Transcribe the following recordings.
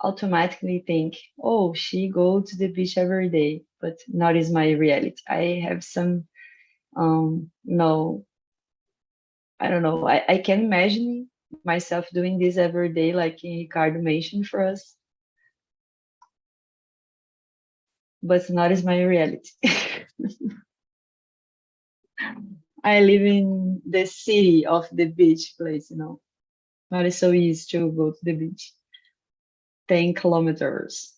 automatically think, oh, she go to the beach every day, but not is my reality. I have some, no, I don't know. I can imagine myself doing this every day, like Ricardo mentioned for us, but not is my reality. I live in the city of the beach place, Not is so easy to go to the beach. 10 kilometers.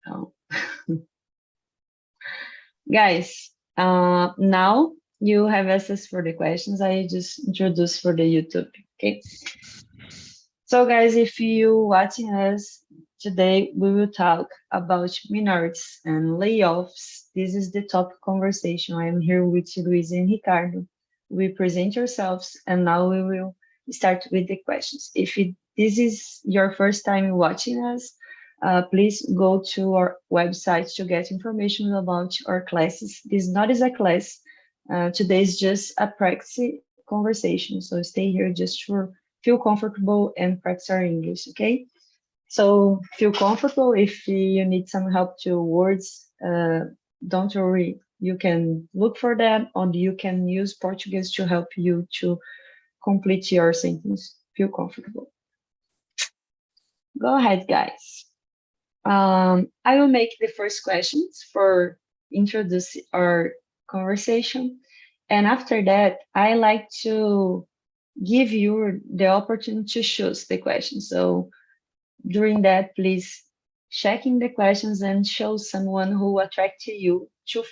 Oh. Guys, now you have access for the questions. I just introduced for the YouTube, okay? So guys, if you watching us today, we will talk about minorities and layoffs. This is the top conversation. I am here with Luis and Ricardo. We present yourselves, and now we will start with the questions. If this is your first time watching us, please go to our website to get information about our classes. This not is a class. Today is just a practice conversation. So stay here just for feel comfortable and practice our English, okay? So feel comfortable. If you need some help to words, don't worry. You can look for that, or you can use Portuguese to help you to complete your sentence. Feel comfortable. Go ahead, guys. I will make the first questions for introduce our conversation. And after that, I like to give you the opportunity to choose the question. So during that, please checking the questions and show someone who attracted you to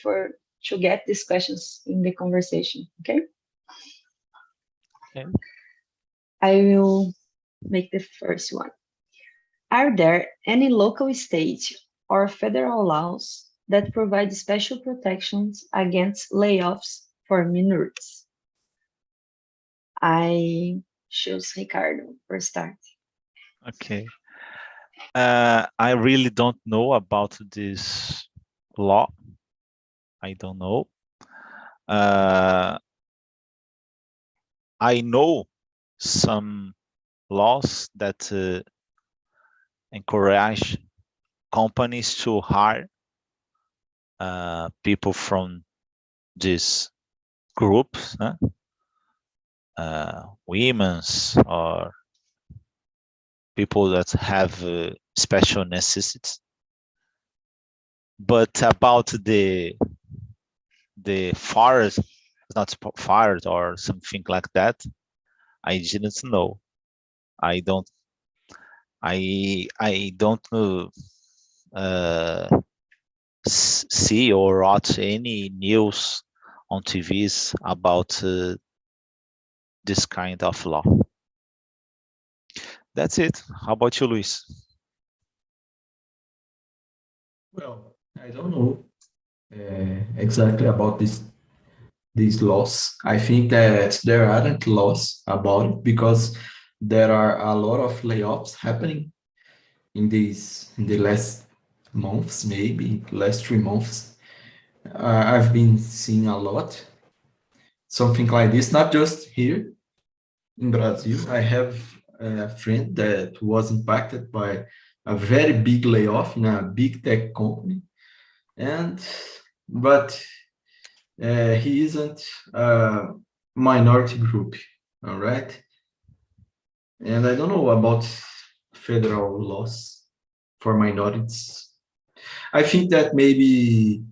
get these questions in the conversation, okay? Okay. I will make the first one. Are there any local, state, or federal laws that provide special protections against layoffs for minorities? I choose Ricardo for start. Okay. I really don't know about this law. I don't know. I know some laws that encourage companies to hire people from these groups, women's or people that have special necessities. But about the fires, not fires or something like that, I didn't know. I don't know, see or watch any news on TVs about this kind of law. That's it. How about you, Luis? Well, I don't know exactly about these laws. I think that there aren't laws about it because there are a lot of layoffs happening in the last months, maybe last 3 months. I've been seeing a lot something like this, not just here in Brazil. I have a friend that was impacted by a very big layoff in a big tech company, but he isn't a minority group, all right? And I don't know about federal laws for minorities. I think that maybe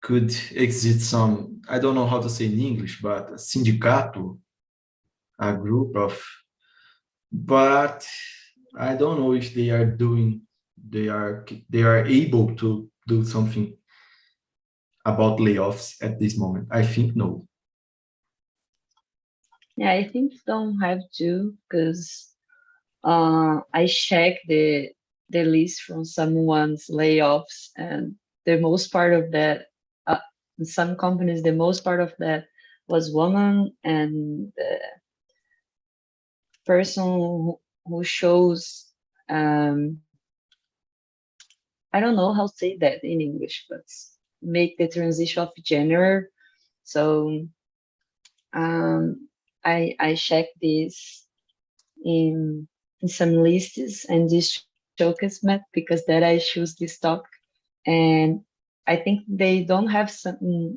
could exist some, I don't know how to say in English, but a sindicato, a group of, but I don't know if they are able to do something about layoffs at this moment. I think no. Yeah, I think don't have to because I checked the list from someone's layoffs, and the most part of that, in some companies, the most part of that was woman, and the person who shows, I don't know how to say that in English, but make the transition of gender. So I checked this in in some lists, and this showcase me because that I choose this topic, and I think they don't have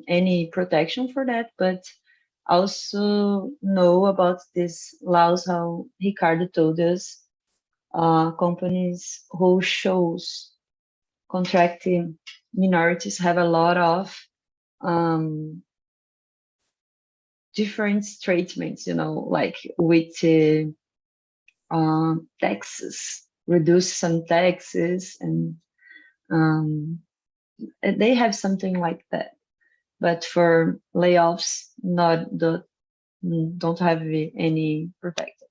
any protection for that, but also know about these laws, how Ricardo told us, companies who shows contracting minorities have a lot of different treatments, like with taxes, reduce some taxes, and they have something like that. But for layoffs, don't have any protection.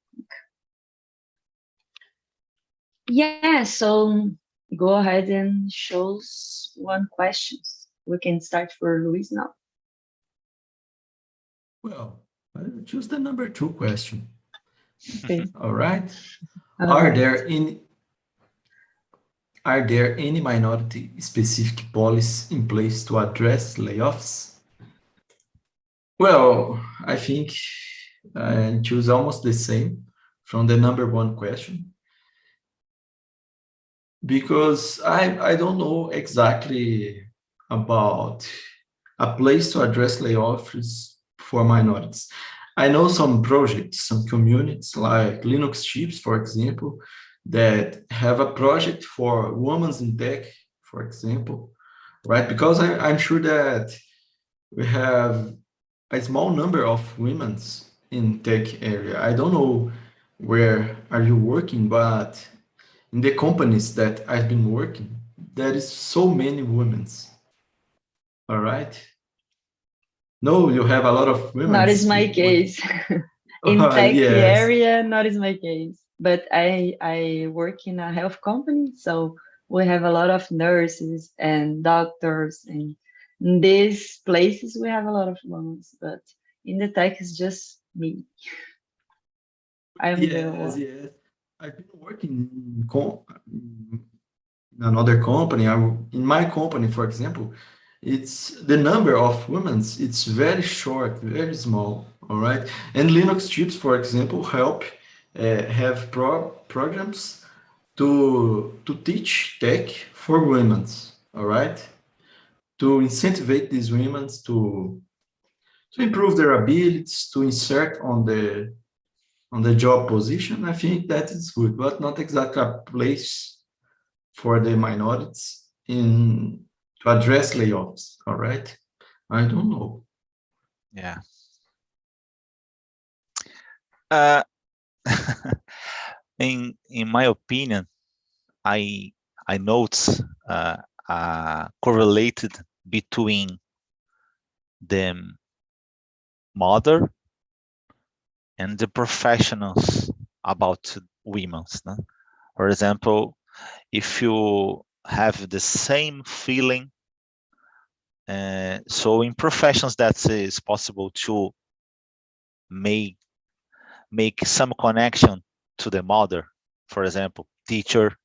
Yeah, so go ahead and choose one question. We can start for Luis now. Well, I'll choose the number 2 question. Okay. All right. All Are right. there any minority specific policies in place to address layoffs? Well, I think I choose almost the same from the number 1 question, because I don't know exactly about a place to address layoffs for minorities. I know some projects, some communities like Linux Chips, for example, that have a project for women in tech, for example, right? Because I'm sure that we have a small number of women in tech area. I don't know where are you working, but in the companies that I've been working, there is so many women. All right. No, you have a lot of women. Not is my case. In tech Yes. area, not is my case. But I work in a health company, so we have a lot of nurses and doctors, and in these places we have a lot of women. But in the tech, it's just me. I'm the Yes, one. yes. I've been working in another company. In my company, for example, it's the number of women, it's very short, very small, all right? And Linux chips, for example, help have programs to teach tech for women, all right? To incentivize these women to improve their abilities, to insert on the job position. I think that is good, but not exactly a place for the minorities in to address layoffs. All right, I don't know. Yeah. In my opinion, I note correlated between the mother and the professionals about women's. No? For example, if you have the same feeling, so in professions that is possible to make some connection to the mother, for example, teacher,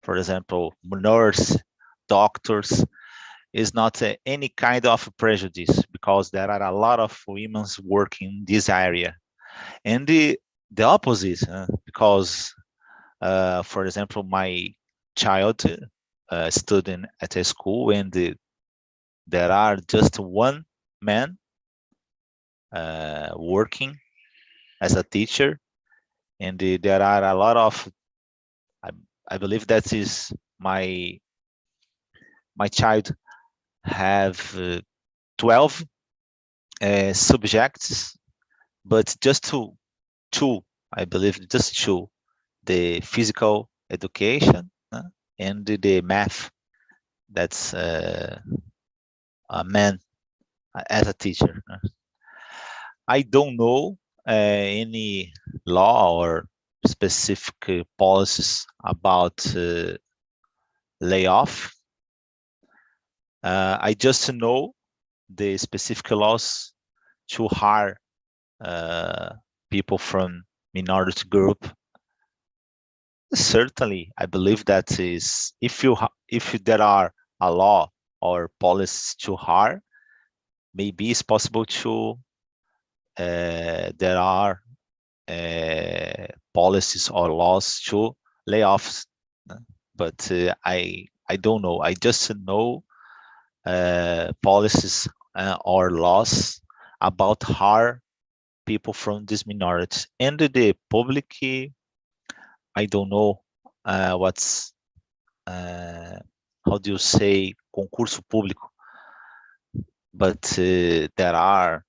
for example, nurse, doctors, is not any kind of prejudice, because there are a lot of women working in this area. And the opposite, because, for example, my child studying at a school, and there are just one man working as a teacher, and there are a lot of, I believe that is my child have 12 subjects, but just two, I believe, just two, the physical education and the math. That's a man as a teacher. I don't know any law or specific policies about layoff. I just know the specific laws to hire people from minority group. Certainly, I believe that is, if there are a law or policies to hire, maybe it's possible to there are policies or laws to layoffs, but I don't know. I just know policies or laws about hire people from these minorities. And the public, I don't know what's how do you say concurso público, but there are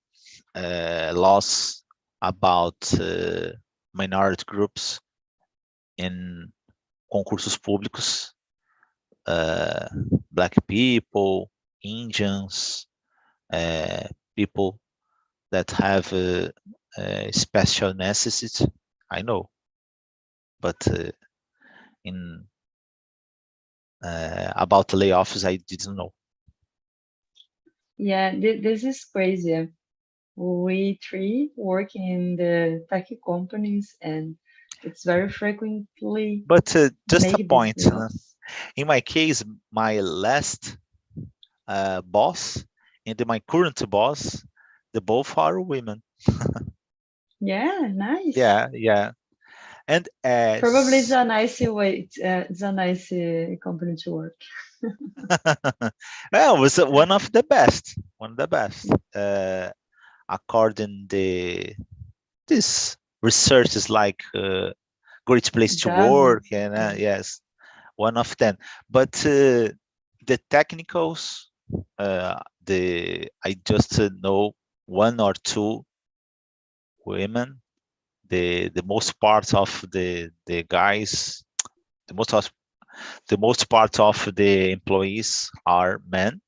laws about minority groups in concursos públicos, black people, Indians, people that have special necessities. I know, but in about layoffs, I didn't know. Yeah, this is crazy. We three work in the tech companies, and it's very frequently But just a make these point. layoffs. In my case, my last boss and my current boss, they both are women. Yeah, nice. Yeah. And Probably it's a nice way. It's a nice company to work. well, it was one of the best. One of the best. According this research is like great place to Gallup. work, and yes, one of them. But the technicals, I just know one or two women. The most part of the guys, the most part of the employees are men.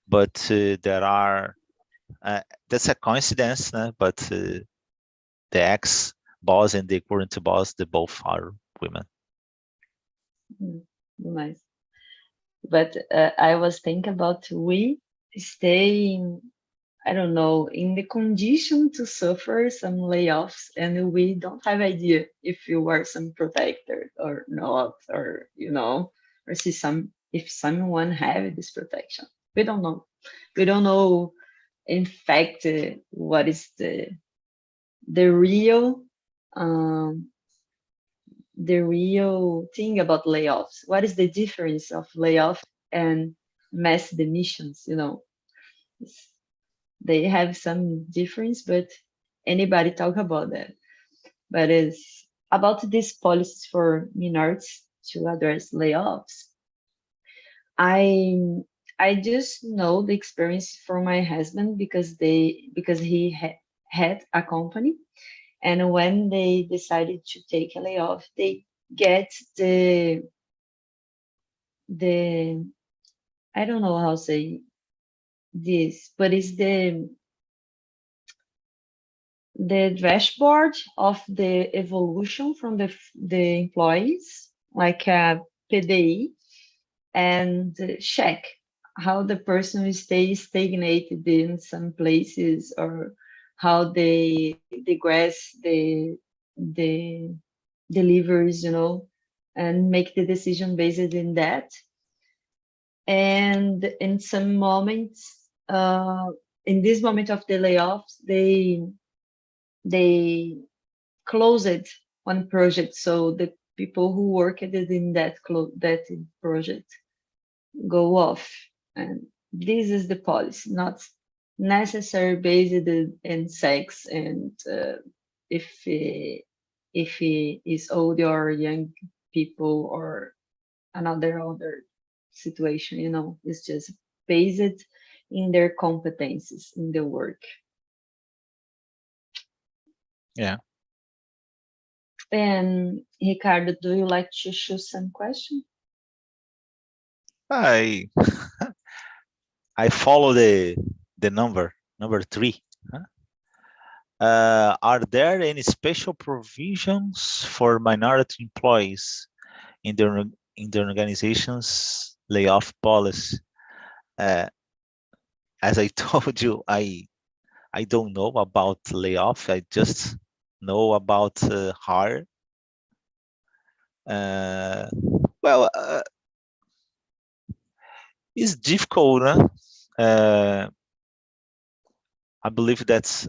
But there are that's a coincidence, but the ex boss and the current boss, they both are women. Nice. But I was thinking about we staying, I don't know, in the condition to suffer some layoffs, and we don't have idea if you are some protector or not, or or see if someone have this protection. We don't know. We don't know, in fact, what is the real um, the real thing about layoffs. What is the difference of layoff and mass demissions? They have some difference, but anybody talk about that. But it's about these policies for minorities to address layoffs. I I just know the experience from my husband because he had a company, and when they decided to take a layoff, they get the I don't know how to say this, but it's the dashboard of the evolution from the employees, like a PDI, and check how the person stays stagnated in some places, or how the grass the delivers, and make the decision based in that. And in some moments, in this moment of the layoffs, they closed one project, so the people who worked in that project go off. And this is the policy, not necessarily based in sex, and if he is old or young people, or another situation. It's just based in their competencies in the work. Yeah. And Ricardo, do you like to choose some question? I I follow the number 3. Are there any special provisions for minority employees in the organization's layoff policy? As I told you, I don't know about layoff. I just know about hire. Well, it's difficult. I believe that's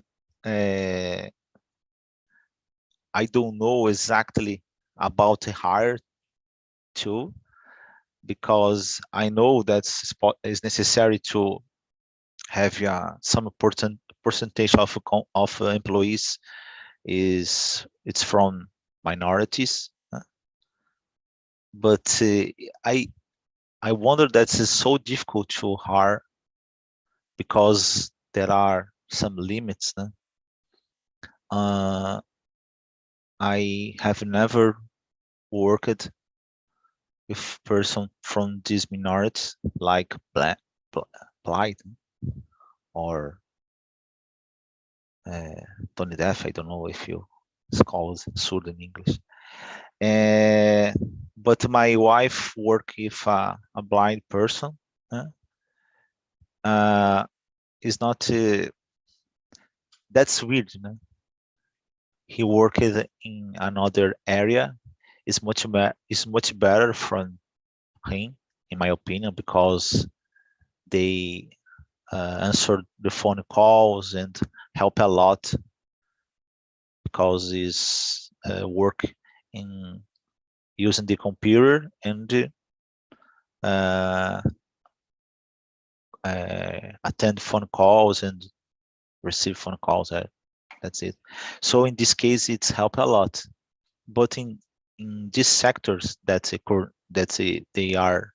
I don't know exactly about the hire too, because I know that is necessary to have some important percentage of employees it's from minorities, but I wonder that it's so difficult to hire because there are some limits. I have never worked with person from these minorities like blind or Tony Deaf. I don't know if it's called surd in English. But my wife work with a blind person. Is not that's weird. He worked in another area. Is much better from him, in my opinion, because they answer the phone calls and help a lot, because is work in using the computer and attend phone calls and receive phone calls. That's it. So in this case, it's helped a lot. But in these sectors that they are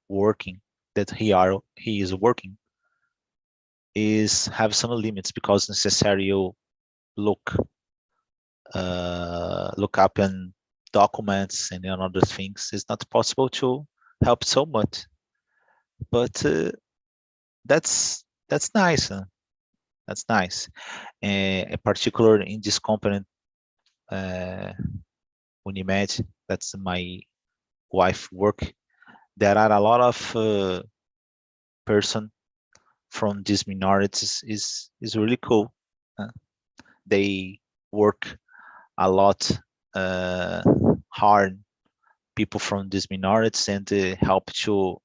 working, that he is working, is have some limits, because necessary you look up in documents and other things. It's not possible to help so much. But that's nice. That's nice. In particular, in this company, Unimed, that's my wife work. There are a lot of person from these minorities. Is really cool. They work a lot hard, people from these minorities, and help to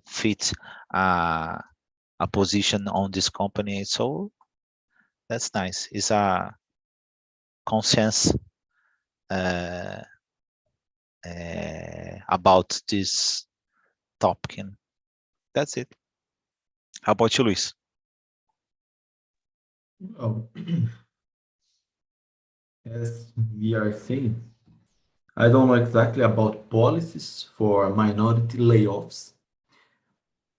fit a position on this company. So that's nice. It's a conscience about this topic, and that's it. How about you, Luis? Oh, as we are saying, I don't know exactly about policies for minority layoffs,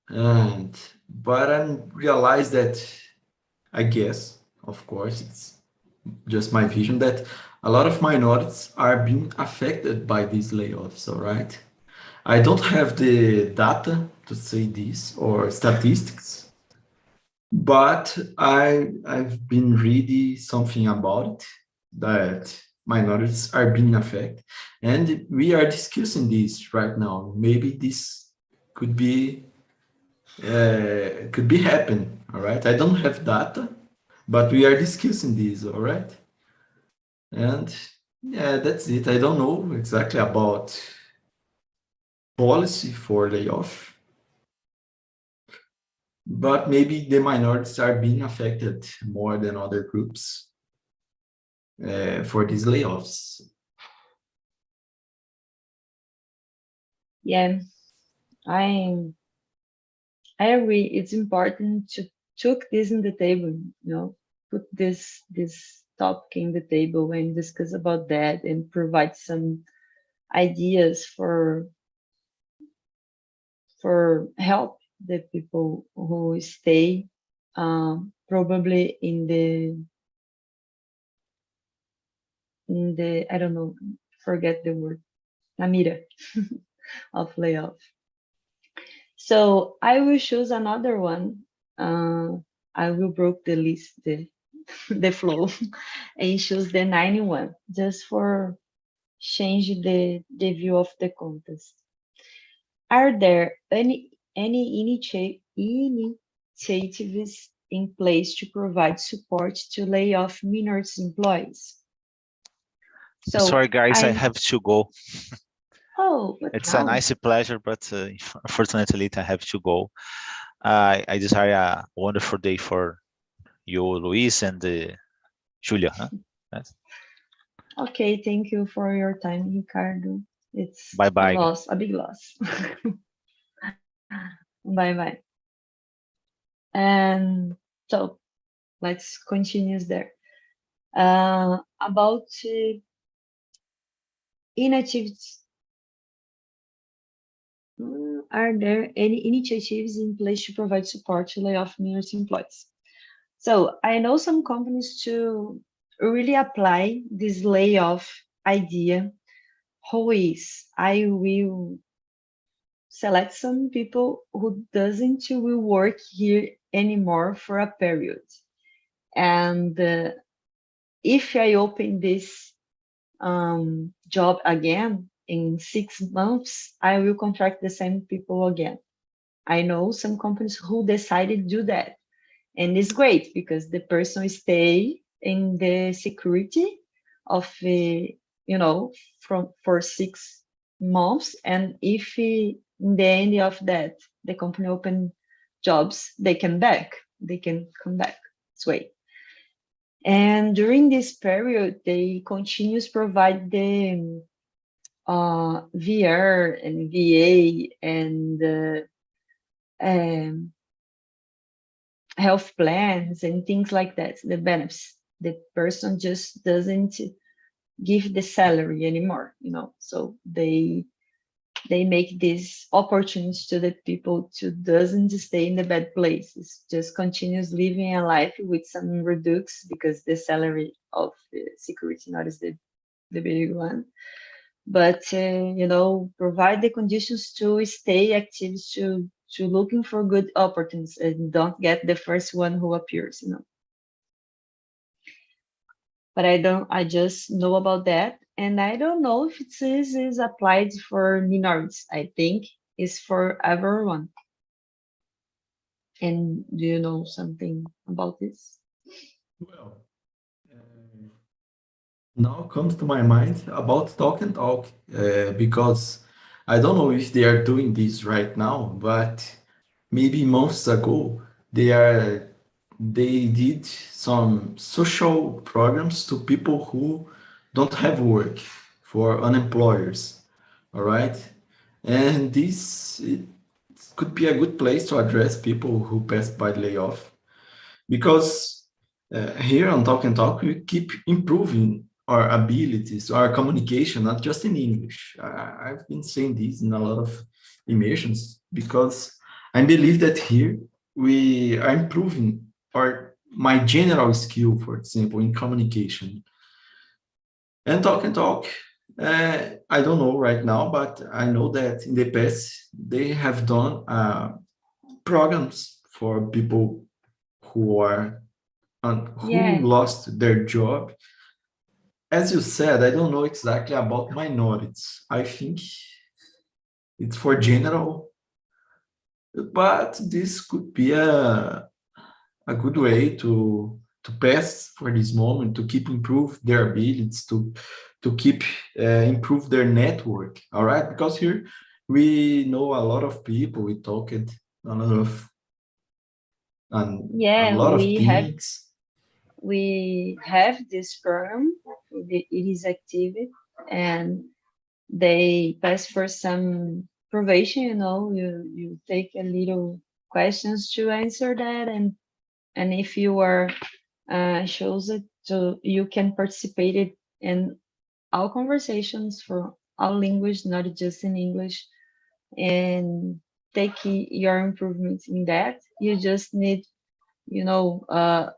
but I realized that, I guess, of course, it's just my vision, that a lot of minorities are being affected by these layoffs, all right? I don't have the data to say this or statistics, but I've been reading something about it, that minorities are being affected, and we are discussing this right now. Maybe this could be happen. All right, I don't have data, but we are discussing this. All right, and yeah, that's it. I don't know exactly about policy for layoff, but maybe the minorities are being affected more than other groups for these layoffs. Yeah, I I agree. It's important to took this in the table, put this topic in the table and discuss about that and provide some ideas for help the people who stay probably in the I don't know, forget the word, na mira of layoff. So I will choose another one. I will break the list, the flow, and choose the 91 just for change the view of the contest. Are there any initiatives in place to provide support to lay off minorities employees? So Sorry, guys, I have to go. Oh, but It's now? a nice pleasure, but unfortunately, I have to go. I desire a wonderful day for you, Luis, and Julia. Huh? Yes. Okay, thank you for your time, Ricardo. It's Bye a bye. loss, a big loss. Bye bye. And so let's continue there. About initiatives, are there any initiatives in place to provide support to layoff minority employees? So I know some companies to really apply this layoff idea. How is I will select some people who doesn't will work here anymore for a period. And if I open this job again in 6 months, I will contract the same people again. I know some companies who decided to do that. And it's great because the person stay in the security of, for 6 months. And if in the end of that, the company open jobs, they can come back this way. And during this period, they continues provide the VR and VA and health plans and things like that, the benefits. The person just doesn't give the salary anymore, so they make these opportunities to the people to doesn't stay in the bad places, just continues living a life with some redux because the salary of the security not is the big one. But provide the conditions to stay active, to looking for good opportunities and don't get the first one who appears. But I just know about that, and I don't know if it is applied for minorities. I think it's for everyone. And do you know something about this? Well, now comes to my mind about TALKNTALK, because I don't know if they are doing this right now, but maybe months ago they did some social programs to people who don't have work, for unemployers. All right, and this it could be a good place to address people who passed by layoff, because here on Talk and Talk, we keep improving our abilities, our communication, not just in English. I've been saying this in a lot of immersions because I believe that here we are improving my general skill, for example, in communication. And Talk and Talk, I don't know right now, but I know that in the past they have done programs for people who are who Yeah, lost their job. As you said, I don't know exactly about minorities. I think it's for general, but this could be a good way to pass for this moment, to keep improve their abilities, to keep improve their network. All right, because here we know a lot of people. We talked a lot of a yeah, lot of things. we have this program. It is active, and they pass for some probation. You take a little questions to answer that, and if you are shows it to you can participate it in all conversations for all language, not just in English, and take your improvements in that. You just need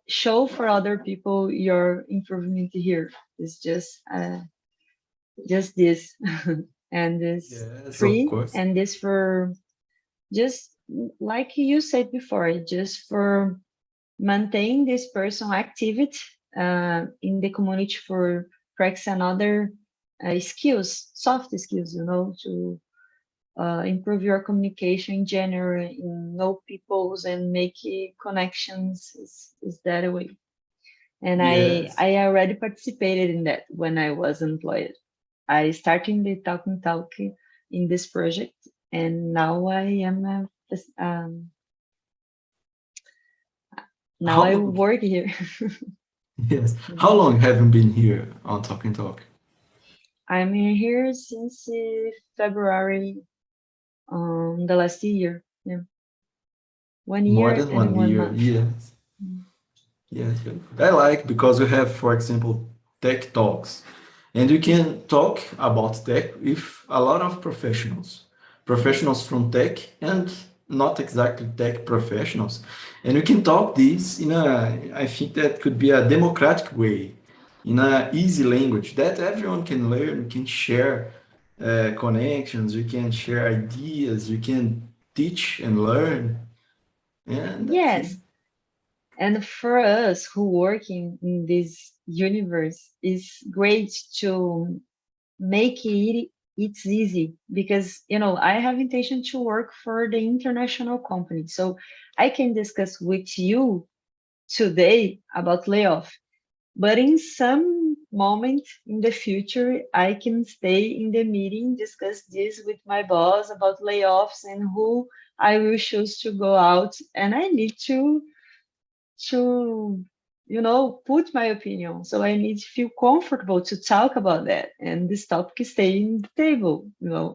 show for other people your improvement here. It's just this and this Yes, of free, course. and this for just like you said before, just for maintain this person activity in the community for practice another skills, soft skills, to improve your communication in general, know peoples and make connections is that way. And Yes. I already participated in that when I was employed. I started the TALKNTALK in this project, and now I am now I How work here. Yes. How long have you been here on Talk and Talk? I'm here since February the last year. Yeah. 1 More year than and 1 1 year. month. Yes. Yes. I like because we have, for example, tech talks. And you can talk about tech with a lot of professionals, professionals from tech and not exactly tech professionals. And we can talk this in a, I think that could be a democratic way, in a easy language that everyone can learn, we can share connections, we can share ideas, we can teach and learn. And that's it. Yes. And for us who work in this universe, it's great to make it's easy because I have intention to work for the international company. So I can discuss with you today about layoff. But in some moment in the future, I can stay in the meeting, discuss this with my boss about layoffs and who I will choose to go out. And I need to put my opinion. So I need to feel comfortable to talk about that. And this topic is staying on the table.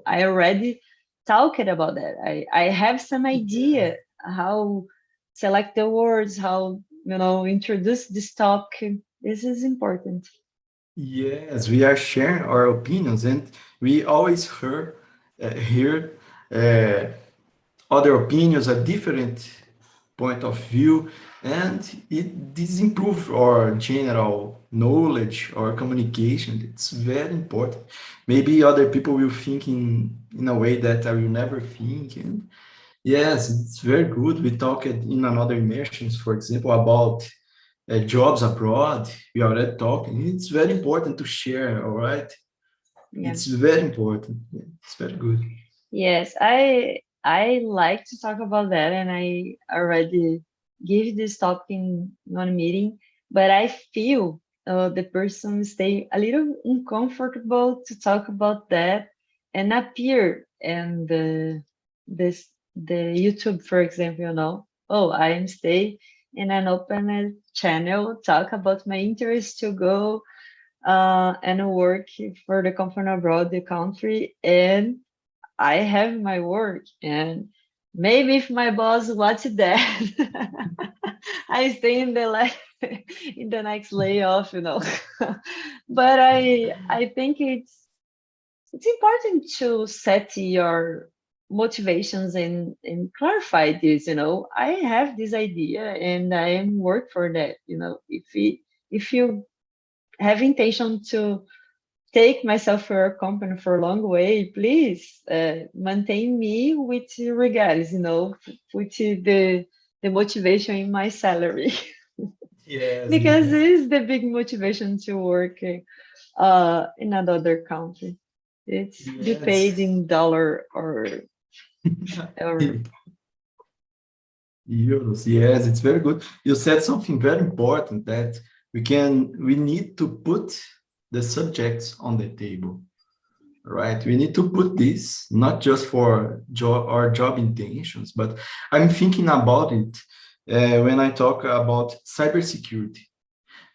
I already talked about that. I have some idea how select the words, how introduce this topic. This is important. Yes, we are sharing our opinions, and we always hear uh, other opinions, a different point of view, and this improve our general knowledge or communication. It's very important. Maybe other people will think in a way that I will never think, and yes, it's very good. We talked in another immersions, for example, about jobs abroad. We already talking. It's very important to share. All right, Yeah. it's very important. Yeah, it's very good. Yes, I like to talk about that, and I already give this topic in one meeting, but I feel the person stay a little uncomfortable to talk about that and appear in the YouTube, for example, oh, I am stay in an open channel, talk about my interest to go and work for the company abroad, the country, and I have my work, and maybe if my boss watched that, I stay in the in the next layoff. But I think it's important to set your motivations and clarify this. I have this idea and I am work for that. If you have intention to take myself for a company for a long way, please maintain me with regards, with the motivation in my salary. Yes, Because yes, it's the big motivation to work in another country. It's be paid yes. in dollar or Euros, yes, it's very good. You said something very important that we need to put the subjects on the table, right? We need to put this not just for job intentions, but I'm thinking about it when I talk about cybersecurity,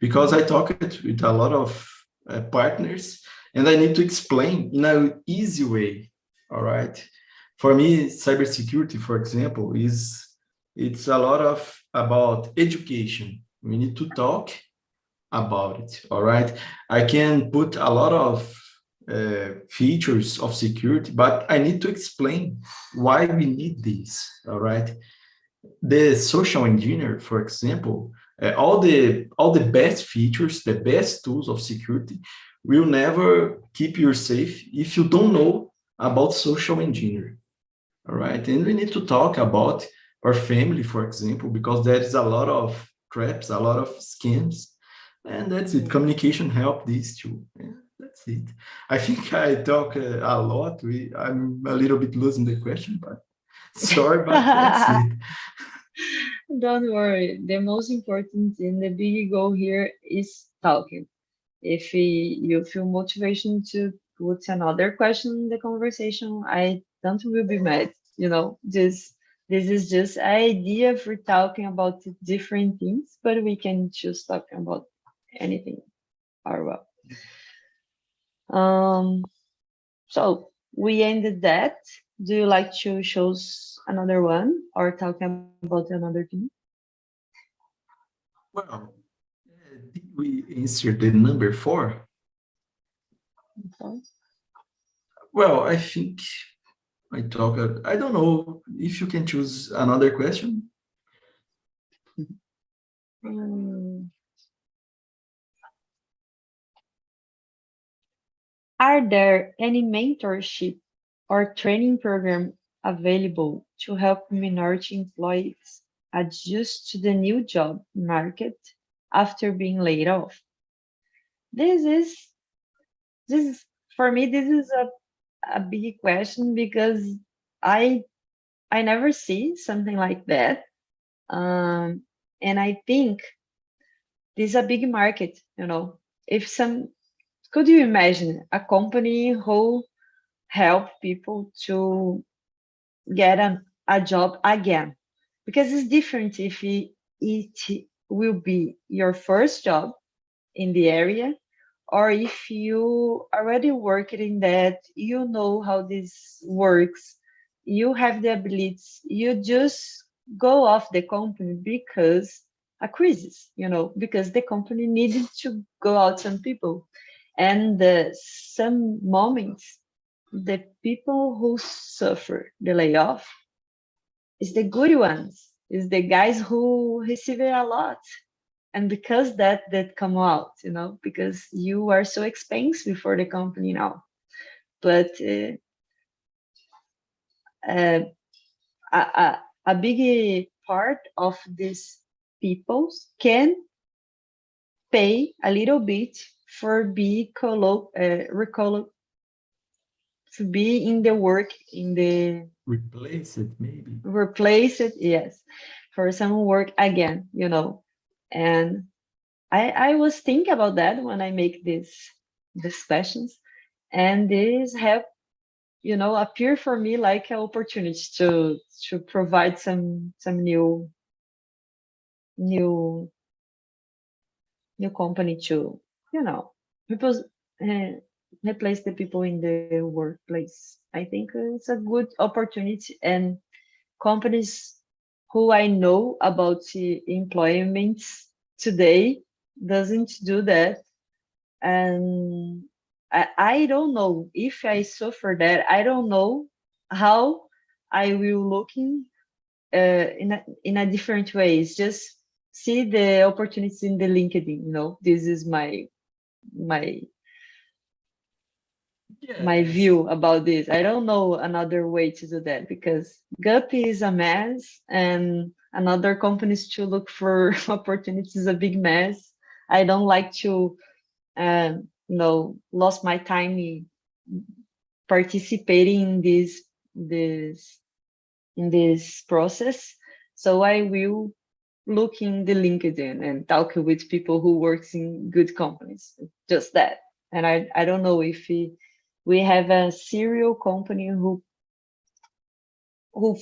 because I talk it with a lot of partners and I need to explain in an easy way. All right. For me, cybersecurity, for example, it's a lot of about education. We need to talk about it. All right. I can put a lot of features of security, but I need to explain why we need this. All right. The social engineer, for example, all the best features, the best tools of security will never keep you safe if you don't know about social engineering. All right, and we need to talk about our family, for example, because there is a lot of traps, a lot of scams, and that's it. Communication help these two. Yeah, that's it. I think I talk a lot. I'm a little bit losing the question, but sorry, but that's it. don't worry. The most important and the big goal here is talking. If you feel motivation to put another question in the conversation, I don't will be mad. Just this is just idea for talking about different things, but we can choose talking about. anything are well. So we ended that. Do you like to choose another one or talk about another thing? Well, did we answer the number 4? Okay. Well, I think I don't know if you can choose another question. Are there any mentorship or training program available to help minority employees adjust to the new job market after being laid off? This is for me, this is a big question because I never see something like that. And I think this is a big market, If could you imagine a company who help people to get a job again? Because it's different if it will be your first job in the area, or if you already worked in that, you know how this works, you have the abilities, you just go off the company because a crisis, because the company needed to go out some people. And some moments, the people who suffer the layoff is the good ones, is the guys who receive a lot. And because that come out, because you are so expensive for the company now. But a big part of these people can pay a little bit for to be in the work in the Replace it, maybe. Replace it, yes, for some work again, And I was thinking about that when I make these questions, and this have appear for me like an opportunity to provide some new company to because replace the people in the workplace. I think it's a good opportunity, and companies who I know about the employment today doesn't do that. And I don't know if I suffer that. I don't know how I will looking in a different ways. Just see the opportunities in the LinkedIn. This is my Yes. view about this. I don't know another way to do that because Guppy is a mess, and another companies to look for opportunities is a big mess. I don't like to lost my time participating in this process. So I will look in the LinkedIn and talk with people who works in good companies. Just that. And I don't know if we have a serial company who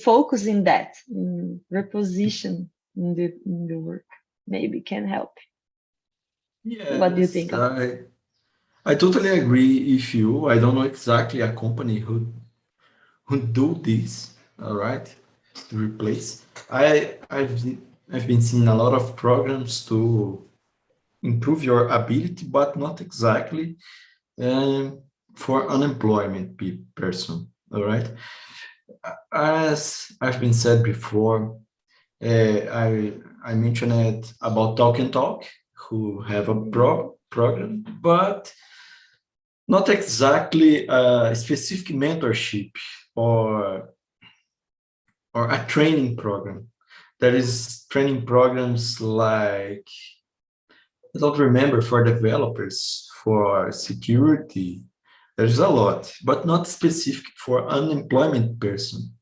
focus in that, in reposition in the work. Maybe can help. Yes, What do you think? I totally agree with you. I don't know exactly a company who do this, all right, to replace. I've been seeing a lot of programs to improve your ability, but not exactly for unemployment person, all right? As I've been said before, I mentioned it about TALKNTALK, who have a program, but not exactly a specific mentorship or a training program. There is training programs like, I don't remember, for developers, for security. There's a lot, but not specific for unemployment person.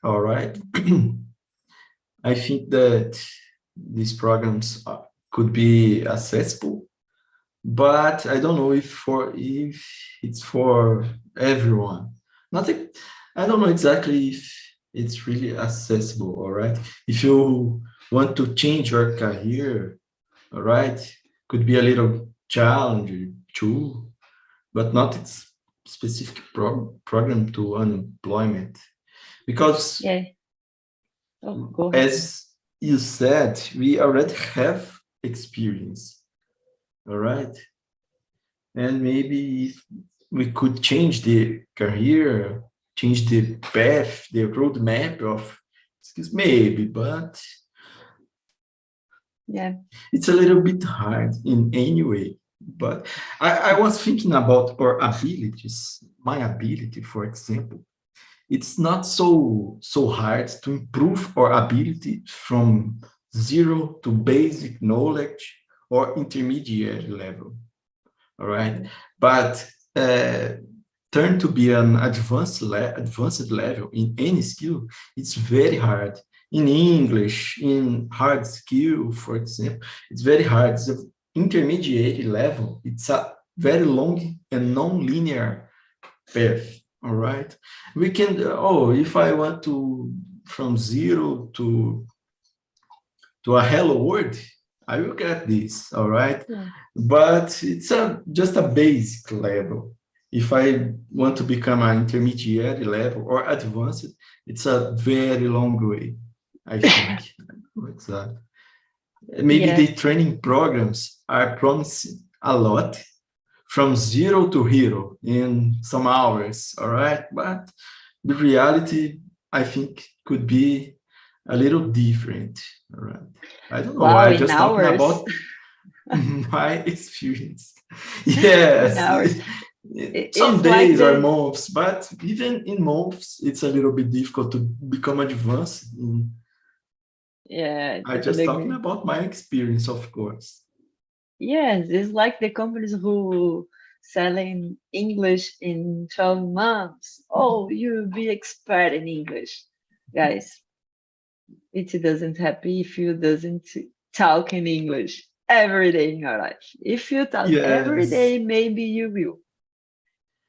All right. I think that these programs could be accessible, but I don't know if it's for everyone. I don't know exactly if it's really accessible. All right. If you want to change your career, all right, could be a little challenge too, but not its specific program to unemployment. Because Yeah. Oh, go ahead. as you said, we already have experience, all right? And maybe we could change the career, change the path, the roadmap of skills, maybe, but Yeah. it's a little bit hard in any way. But I was thinking about our abilities, my ability, for example. It's not so hard to improve our ability from zero to basic knowledge or intermediate level. All right, but turn to be an advanced level in any skill, it's very hard. In English, in hard skill, for example, it's very hard. It's an intermediate level. It's a very long and non-linear path. All right, we can. If I want to from zero to a hello world, I will get this. All right, Yeah. but it's just a basic level. If I want to become an intermediate level or advanced, it's a very long way, I think. Exactly. Maybe Yeah. the training programs are promising a lot from zero to hero in some hours, all right? But the reality, I think, could be a little different, all right? I don't know. Wow, I in just talking hours. about my experience. In Yes, hours. some It's like days or the months, but even in months, it's a little bit difficult to become advanced. yeah, I I totally just talking agree. about my experience, of course. Yes, it's like the companies who selling English in 12 months. Oh, you'll be expert in English. Guys, it doesn't happen if you doesn't talk in English every day in your life. If you talk every Yes, day, maybe you will.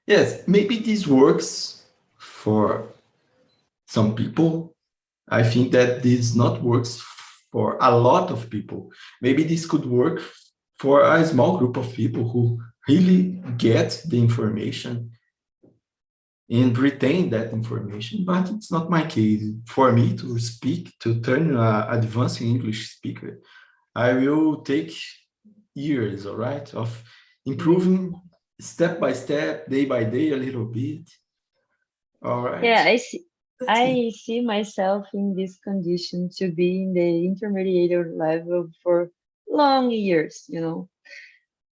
yes, maybe this works for some people. I think that this not works for a lot of people. Maybe this could work for a small group of people who really get the information and retain that information, but it's not my case. For me to speak, to turn an advanced English speaker, I will take years, all right, of Yeah. improving step by step, day by day, a little bit. All right, Yeah, that's it. I see myself in this condition to be in the intermediate level for long years,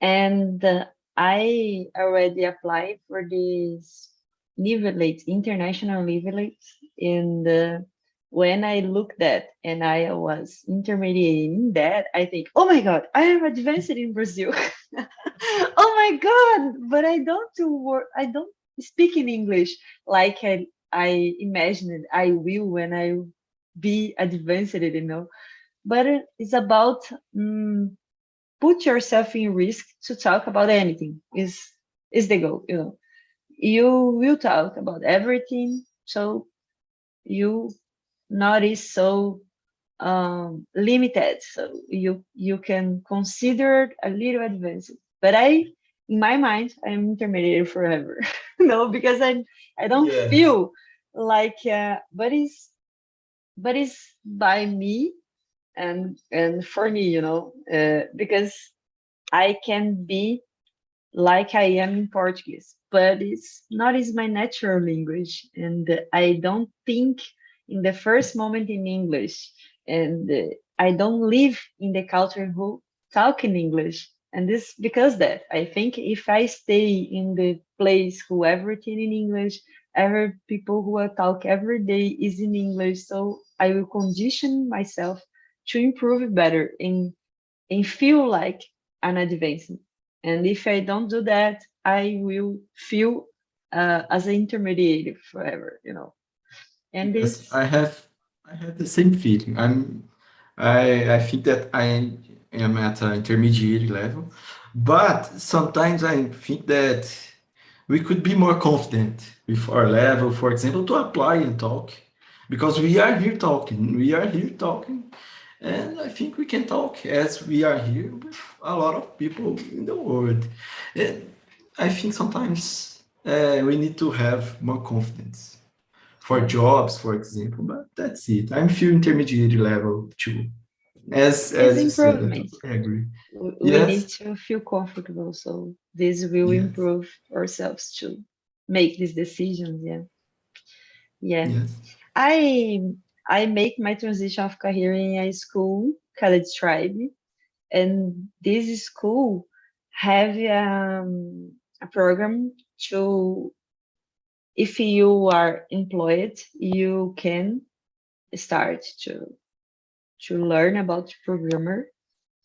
And I already applied for this nivelate, international nivelate. And when I looked at and I was intermediate in that, I think, oh my God, I am advanced in Brazil. Oh my God, but I don't do work. I don't speak in English like I imagined I will when I be advanced. But it's about put yourself in risk to talk about anything is the goal. You will talk about everything, so you not is so limited, so you can consider a little advanced. But in my mind, I'm intermediate forever. No, because I don't Yes. feel like but it's by me and for me, because I can be like I am in Portuguese, but it's not is my natural language, and I don't think in the first moment in English, and I don't live in the culture who talk in English, and this because that I think if I stay in the place who everything in English, every people who I talk every day is in English, so I will condition myself to improve better and feel like an advancement. And if I don't do that, I will feel as an intermediate forever. And Yes, this, I have the same feeling. I think that I am at an intermediate level, but sometimes I think that we could be more confident with our level, for example, to apply and talk, because we are here talking. We are here talking, And I think we can talk as we are here with a lot of people in the world. And I think sometimes we need to have more confidence for Yeah. jobs, for example, but that's it. I'm few intermediate level too. It's As you said, I improvement. totally agree. We need Yes, to feel comfortable, so this will yes, improve ourselves to make these decisions. Yeah, yeah. yes. I I make my transition of career in a school called Tribe, and this school have a program to, if you are employed, you can start to learn about programmer,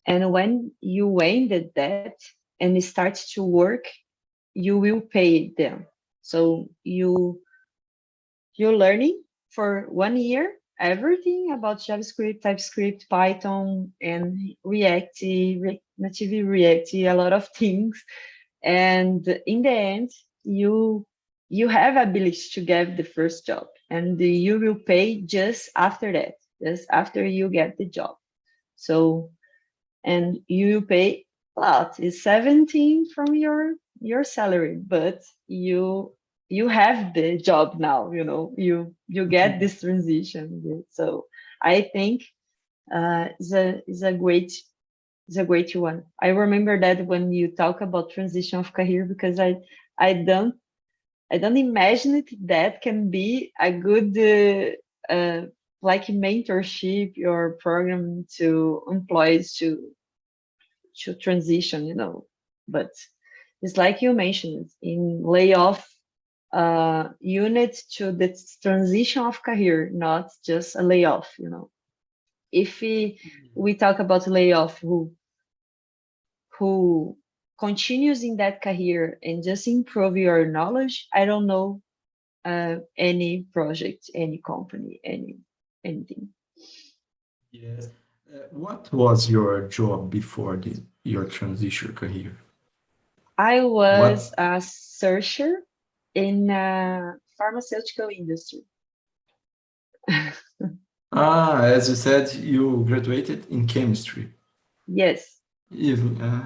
and when you ended that and start to work, you will pay them. So you're learning for 1 year everything about JavaScript, TypeScript, Python, and React, native React, a lot of things. And in the end, you you have ability to get the first job, and you will pay just after that, just after you get the job. So, and you pay a lot. It's 17 from your salary, but you have the job now. You get this transition. So I think is a great one. I remember that when you talk about transition of career, because I don't I don't imagine it that can be a good like mentorship or program to employees to transition. But it's like you mentioned in layoff unit to the transition of career, not just a layoff. If we talk about layoff who continues in that career and just improve your knowledge, I don't know any project, any company, anything. Yes. What was your job before your transition career? I was What? a searcher in pharmaceutical industry. As you said, you graduated in chemistry. Yes, Even, I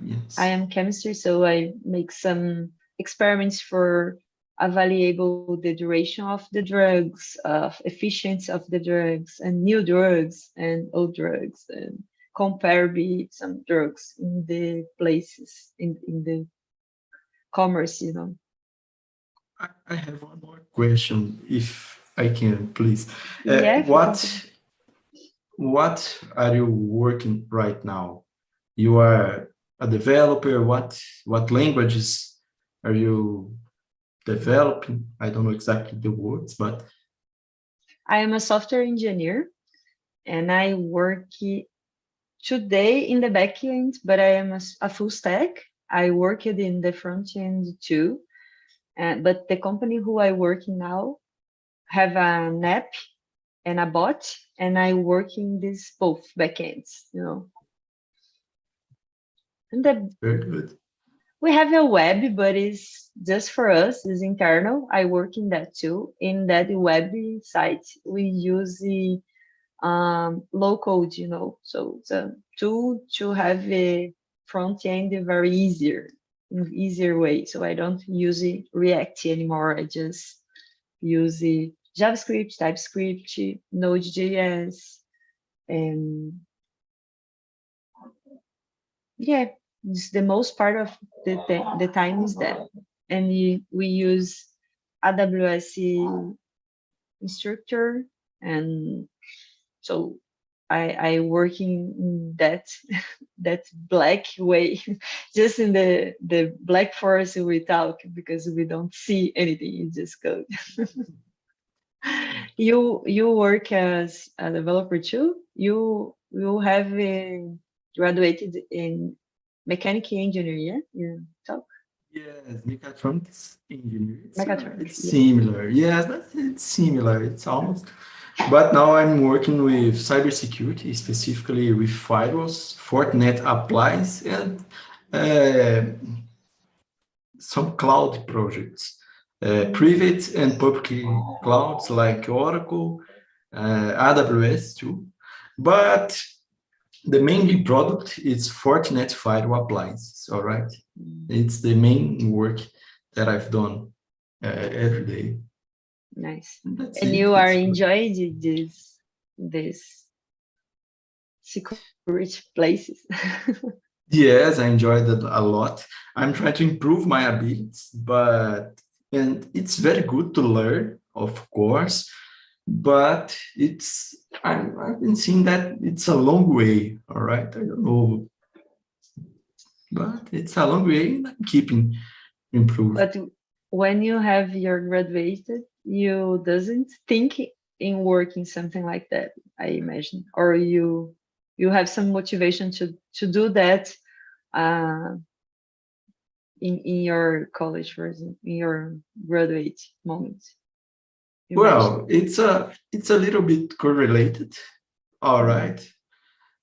yes. am chemistry, so I make some experiments for evaluable the duration of the drugs, of efficiency of the drugs, and new drugs and old drugs, and compare some drugs in the places in the commerce. I have one more question, if I can, please. Yeah, feel What comfortable. what are you working right now? You are a developer. What languages are you developing? I don't know exactly the words, but I am a software engineer, and I work today in the back end, but I am a full stack. I worked in the front end too, but the company who I work in now have an app and a bot, and I work in these both backends. And very good. we have a web, but it's just for us, it's internal. I work in that too. In that website, we use the low code. So it's a tool to have a front end very in easier way. So I don't use it React anymore. I just use the JavaScript, TypeScript, Node.js, and yeah, it's the most part of the time is that. And we use AWS instructor, and so I work in that that black way, just in the black forest we talk because we don't see anything, it's just code. You work as a developer too? You have graduated in mechanical engineering, yeah? You talk Yes, mechatronics engineer. mechatronics, It's yeah. similar. Yes, but it's similar. It's almost. But now I'm working with cybersecurity, specifically with firewalls, Fortinet applies, and uh, some cloud projects, private and public clouds like Oracle, AWS too. But the main product is Fortinet firewall appliances. All right, it's the main work that I've done every day. Nice. That's And it. you are It's good. enjoying this security places. Yes, I enjoyed it a lot. I'm trying to improve my abilities, and it's very good to learn, of course, but I've been seeing that it's a long way. All right, I don't know, but it's a long way, and I'm keeping improving. But when you have your graduated, you doesn't think in working something like that, I imagine, or you have some motivation to do that in your college, for example, in your graduate moment. You Well, mentioned. it's a little bit correlated. All right,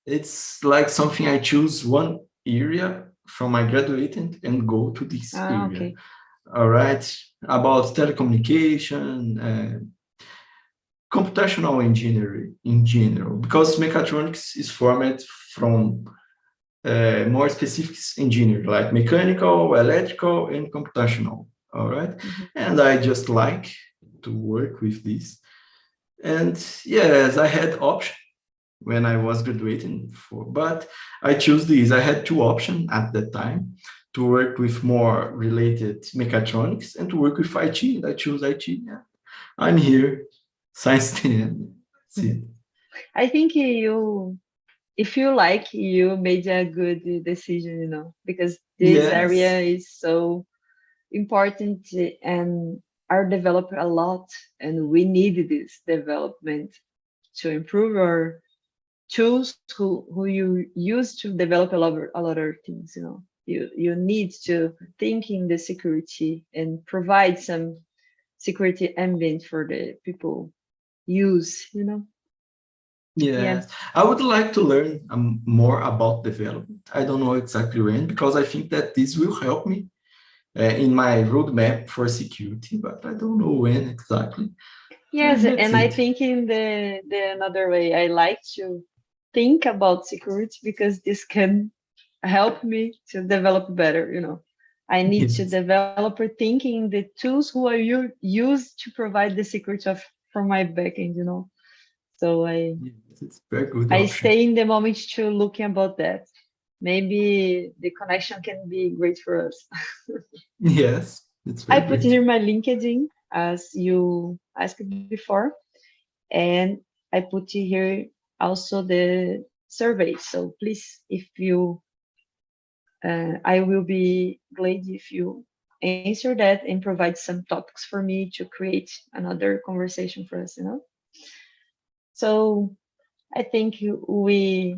it's like something I choose one area from my graduating and go to this area. Okay. All right, about telecommunication, computational engineering in general, because mechatronics is formed from more specific engineering, like mechanical, electrical, and computational. All right, and I just like to work with this. And yes, I had option when I was graduating for, but I chose these. I had two options at that time to work with more related mechatronics and to work with IT. And I chose IT. Yeah. I'm here, science 10. That's it. I think if you like, you made a good decision, because this area Yes. is so important and are developed a lot, and we need this development to improve our tools who you use to develop a lot of things. You need to think in the security and provide some security ambient for the people use. Yeah. Yes. I would like to learn more about development. I don't know exactly when, because I think that this will help me in my roadmap for security, but I don't know when exactly. Yes, And that's and I it. think in the another way, I like to think about security because this can help me to develop better. I need to Yes. develop or thinking the tools who are used to provide the security for my backend. So Yes, it's a very good I option. stay in the moment to looking about that. Maybe the connection can be great for us. Yes, it's I very put great. here my LinkedIn as you asked before. And I put here also the survey. So please, if you, I will be glad if you answer that and provide some topics for me to create another conversation for us. So I think we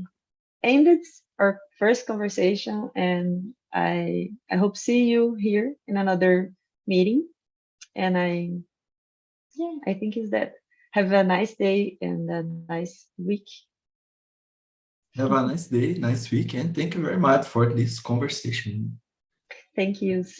ended our first conversation, and I hope see you here in another meeting. And I think is that. Have a nice day and a nice week. Have a nice day, nice weekend. Thank you very much for this conversation. Thank you.